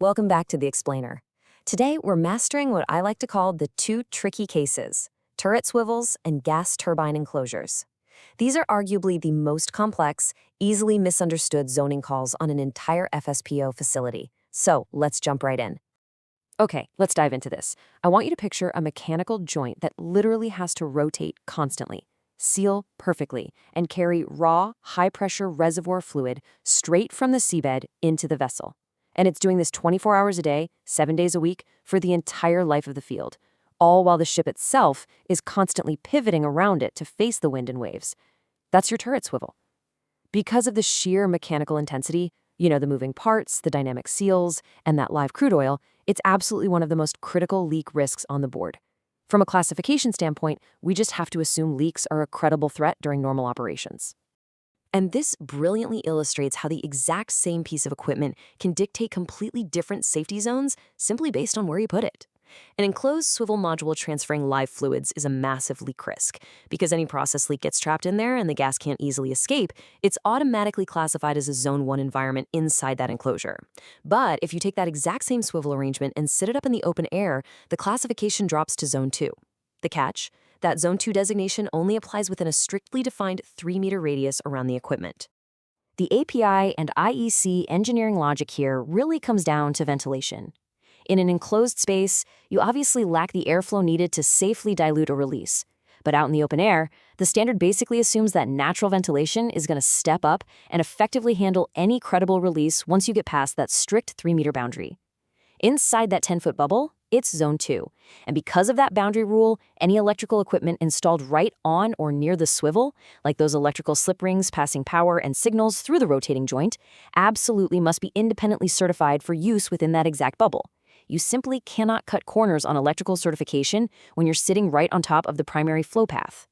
Welcome back to The Explainer. Today, we're mastering what I like to call the two tricky cases: turret swivels and gas turbine enclosures. These are arguably the most complex, easily misunderstood zoning calls on an entire FSPO facility. So let's jump right in. Okay, let's dive into this. I want you to picture a mechanical joint that literally has to rotate constantly, seal perfectly, and carry raw, high-pressure reservoir fluid straight from the seabed into the vessel. And it's doing this 24 hours a day, 7 days a week, for the entire life of the field, all while the ship itself is constantly pivoting around it to face the wind and waves. That's your turret swivel. Because of the sheer mechanical intensity, the moving parts, the dynamic seals, and that live crude oil, it's absolutely one of the most critical leak risks on the board. From a classification standpoint, we just have to assume leaks are a credible threat during normal operations. And this brilliantly illustrates how the exact same piece of equipment can dictate completely different safety zones simply based on where you put it. An enclosed swivel module transferring live fluids is a massive leak risk. Because any process leak gets trapped in there and the gas can't easily escape, it's automatically classified as a Zone 1 environment inside that enclosure. But if you take that exact same swivel arrangement and sit it up in the open air, the classification drops to Zone 2. The catch? That Zone 2 designation only applies within a strictly defined 3-meter radius around the equipment. The API and IEC engineering logic here really comes down to ventilation. In an enclosed space, you obviously lack the airflow needed to safely dilute a release. But out in the open air, the standard basically assumes that natural ventilation is going to step up and effectively handle any credible release once you get past that strict 3-meter boundary. Inside that 10-foot bubble, it's Zone 2. And because of that boundary rule, any electrical equipment installed right on or near the swivel, like those electrical slip rings passing power and signals through the rotating joint, absolutely must be independently certified for use within that exact bubble. You simply cannot cut corners on electrical certification when you're sitting right on top of the primary flow path.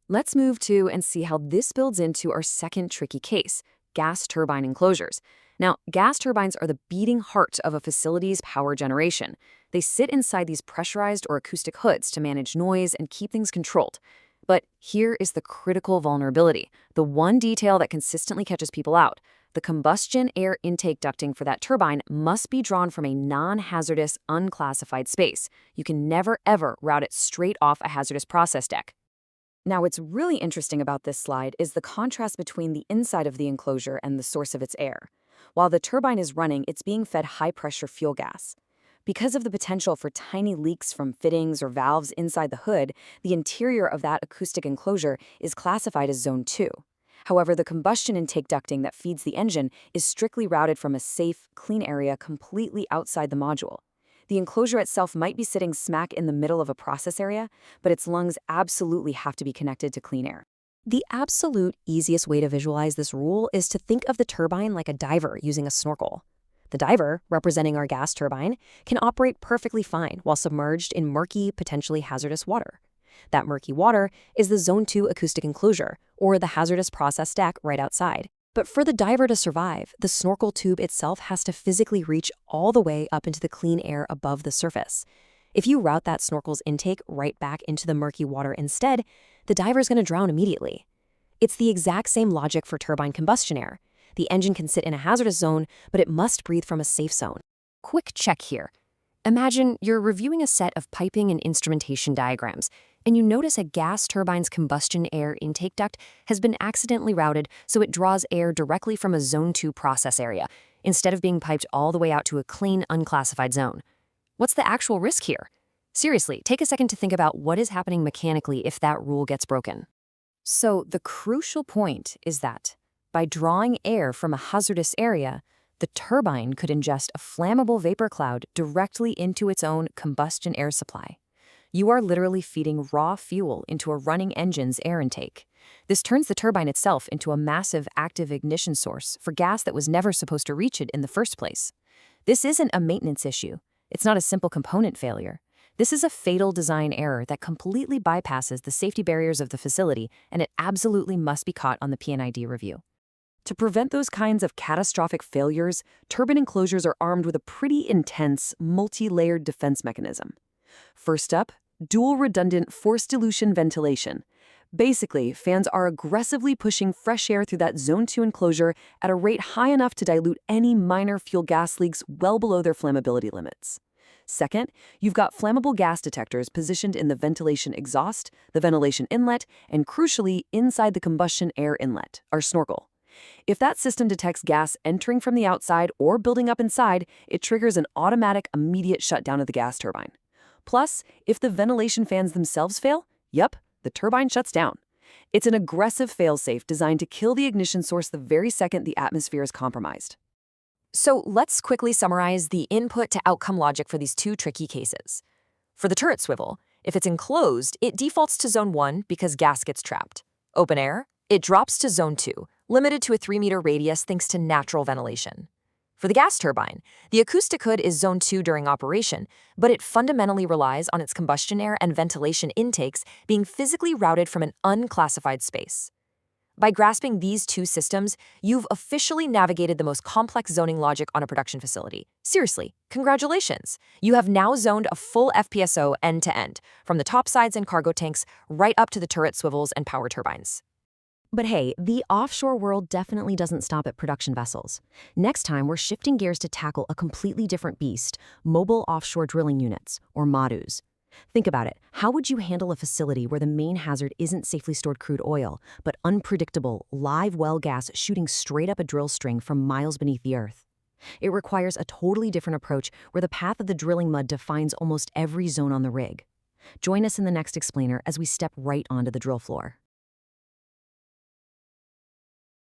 Let's move to and see how this builds into our second tricky case: gas turbine enclosures. Now, gas turbines are the beating heart of a facility's power generation. They sit inside these pressurized or acoustic hoods to manage noise and keep things controlled. But here is the critical vulnerability, the one detail that consistently catches people out. The combustion air intake ducting for that turbine must be drawn from a non-hazardous, unclassified space. You can never, ever route it straight off a hazardous process deck. Now, what's really interesting about this slide is the contrast between the inside of the enclosure and the source of its air. While the turbine is running, it's being fed high-pressure fuel gas. Because of the potential for tiny leaks from fittings or valves inside the hood, the interior of that acoustic enclosure is classified as Zone 2. However, the combustion intake ducting that feeds the engine is strictly routed from a safe, clean area completely outside the module. The enclosure itself might be sitting smack in the middle of a process area, but its lungs absolutely have to be connected to clean air. The absolute easiest way to visualize this rule is to think of the turbine like a diver using a snorkel. The diver, representing our gas turbine, can operate perfectly fine while submerged in murky, potentially hazardous water. That murky water is the Zone 2 acoustic enclosure, or the hazardous process deck right outside. But for the diver to survive, the snorkel tube itself has to physically reach all the way up into the clean air above the surface. If you route that snorkel's intake right back into the murky water instead, the diver's going to drown immediately. It's the exact same logic for turbine combustion air. The engine can sit in a hazardous zone, but it must breathe from a safe zone. Quick check here. Imagine you're reviewing a set of piping and instrumentation diagrams, and you notice a gas turbine's combustion air intake duct has been accidentally routed so it draws air directly from a Zone 2 process area, instead of being piped all the way out to a clean, unclassified zone. What's the actual risk here? Seriously, take a second to think about what is happening mechanically if that rule gets broken. So the crucial point is that by drawing air from a hazardous area, the turbine could ingest a flammable vapor cloud directly into its own combustion air supply. You are literally feeding raw fuel into a running engine's air intake. This turns the turbine itself into a massive active ignition source for gas that was never supposed to reach it in the first place. This isn't a maintenance issue. It's not a simple component failure. This is a fatal design error that completely bypasses the safety barriers of the facility, and it absolutely must be caught on the P&ID review. To prevent those kinds of catastrophic failures, turbine enclosures are armed with a pretty intense, multi-layered defense mechanism. First up, dual redundant forced dilution ventilation. Basically, fans are aggressively pushing fresh air through that Zone 2 enclosure at a rate high enough to dilute any minor fuel gas leaks well below their flammability limits. Second, you've got flammable gas detectors positioned in the ventilation exhaust, the ventilation inlet, and crucially, inside the combustion air inlet, our snorkel. If that system detects gas entering from the outside or building up inside, it triggers an automatic, immediate shutdown of the gas turbine. Plus, if the ventilation fans themselves fail, yep, the turbine shuts down. It's an aggressive failsafe designed to kill the ignition source the very second the atmosphere is compromised. So let's quickly summarize the input to outcome logic for these two tricky cases. For the turret swivel, if it's enclosed, it defaults to Zone 1 because gas gets trapped. Open air, it drops to Zone 2, limited to a 3-meter radius thanks to natural ventilation. For the gas turbine, the acoustic hood is Zone 2 during operation, but it fundamentally relies on its combustion air and ventilation intakes being physically routed from an unclassified space. By grasping these two systems, you've officially navigated the most complex zoning logic on a production facility. Seriously, congratulations! You have now zoned a full FPSO end-to-end, from the topsides and cargo tanks right up to the turret swivels and power turbines. But hey, the offshore world definitely doesn't stop at production vessels. Next time, we're shifting gears to tackle a completely different beast, mobile offshore drilling units, or MODUs. Think about it. How would you handle a facility where the main hazard isn't safely stored crude oil, but unpredictable, live well gas shooting straight up a drill string from miles beneath the earth? It requires a totally different approach where the path of the drilling mud defines almost every zone on the rig. Join us in the next explainer as we step right onto the drill floor.